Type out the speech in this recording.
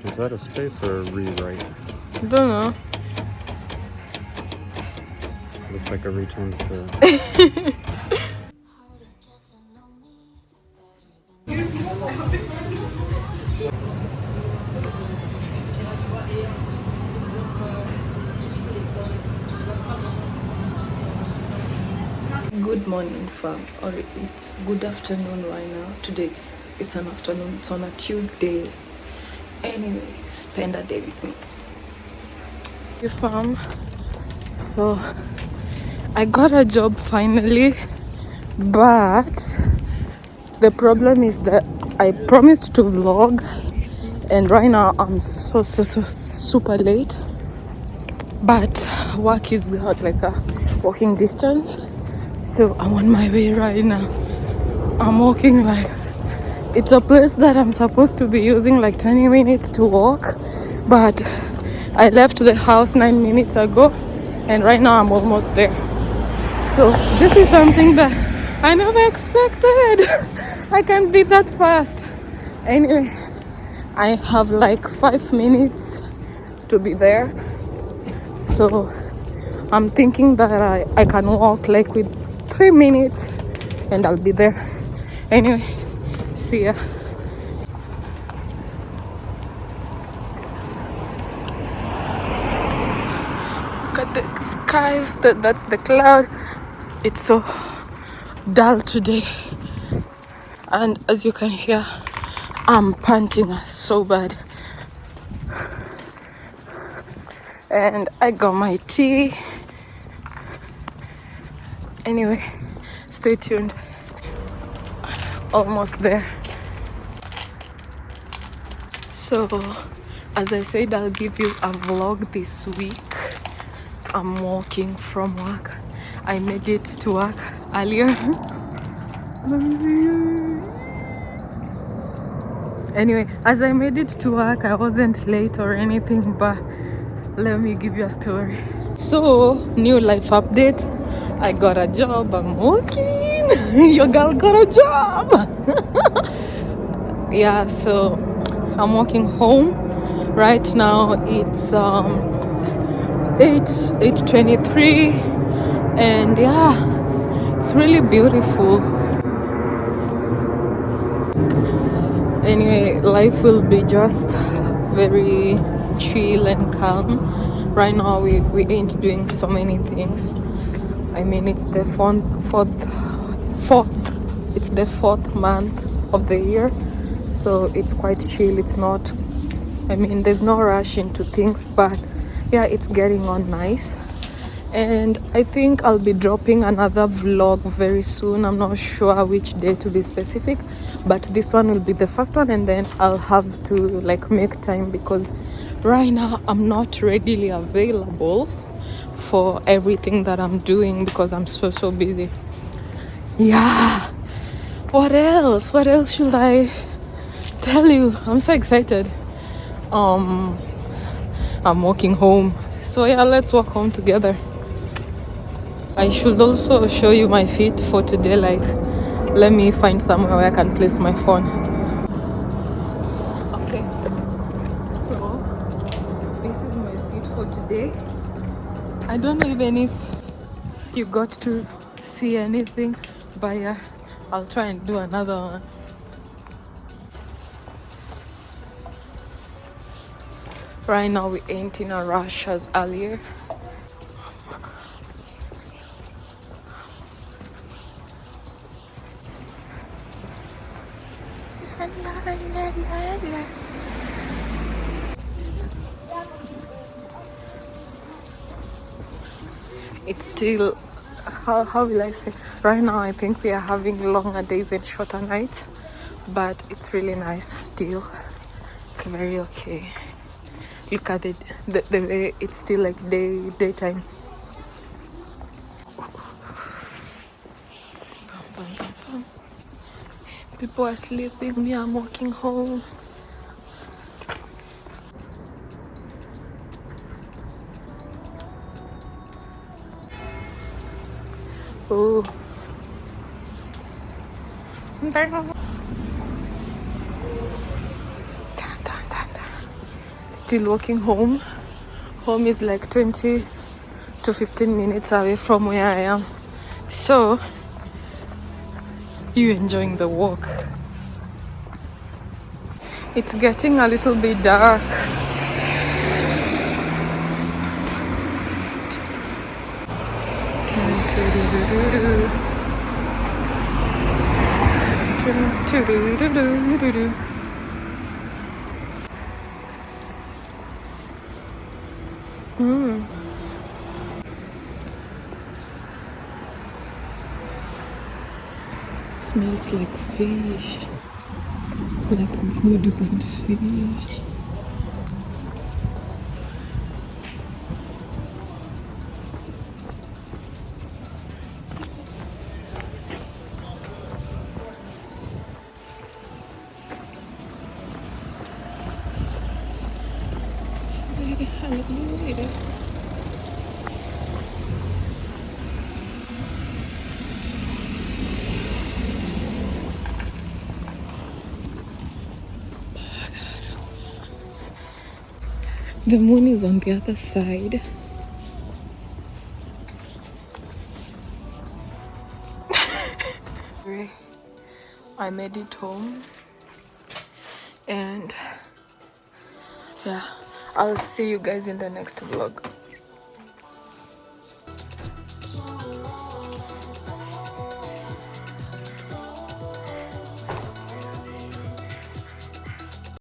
Is that a space or a rewrite? Don't know. Looks like a return to. Good morning, fam. Or it's good afternoon right now. Today it's an afternoon. It's on a Tuesday. Anyway, spend a day with me. You fam. So I got a job finally, but the problem is that I promised to vlog, and right now I'm so super late. But work is not like a walking distance, so I'm on my way right now. I'm walking like it's a place that I'm supposed to be using like 20 minutes to walk, but I left the house 9 minutes ago, and right now I'm almost there. So this is something that I never expected. I can't be that fast. Anyway, I have like 5 minutes to be there. So I'm thinking that I can walk like with 3 minutes and I'll be there. Anyway, see ya. Look at the skies, that's the cloud. It's so dull today. And as you can hear, I'm panting so bad. And I got my tea. Anyway, stay tuned. Almost there. So, as I said, I'll give you a vlog this week. I'm walking from work. I made it to work earlier. Anyway, as I made it to work, I wasn't late or anything, but let me give you a story. So, new life update. I got a job. I'm working. Your girl got a job. Yeah, so I'm walking home. Right now it's 8:23, and yeah, it's really beautiful. Anyway, life will be just very chill and calm. Right now we ain't doing so many things. I mean, it's the fourth it's the fourth month of the year, so it's quite chill. It's not, I mean, there's no rush into things, but yeah, it's getting on nice. And I think I'll be dropping another vlog very soon. I'm not sure which day to be specific, but this one will be the first one, and then I'll have to like make time because right now I'm not readily available for everything that I'm doing because I'm so busy. Yeah. What else should I tell you? I'm so excited. I'm walking home, so yeah, let's walk home together. I should also show you my feet for today. Like, let me find somewhere where I can place my phone. Okay, so this is my feet for today. I don't know even if you got to see anything, but yeah, I'll try and do another one. Right now we ain't in a rush as earlier. It's still, how will I say, right now I think we are having longer days and shorter nights, but it's really nice still. It's very okay. Look at it, the way it's still like daytime. People are sleeping, me, I'm walking home. Oh. Dun, dun, dun, dun. still walking home. Home is like 20 to 15 minutes away from where I am. So, you enjoying the walk. It's getting a little bit dark. Smells like fish. Like good fish. Hallelujah. The moon is on the other side. I made it home, and yeah, I'll see you guys in the next vlog.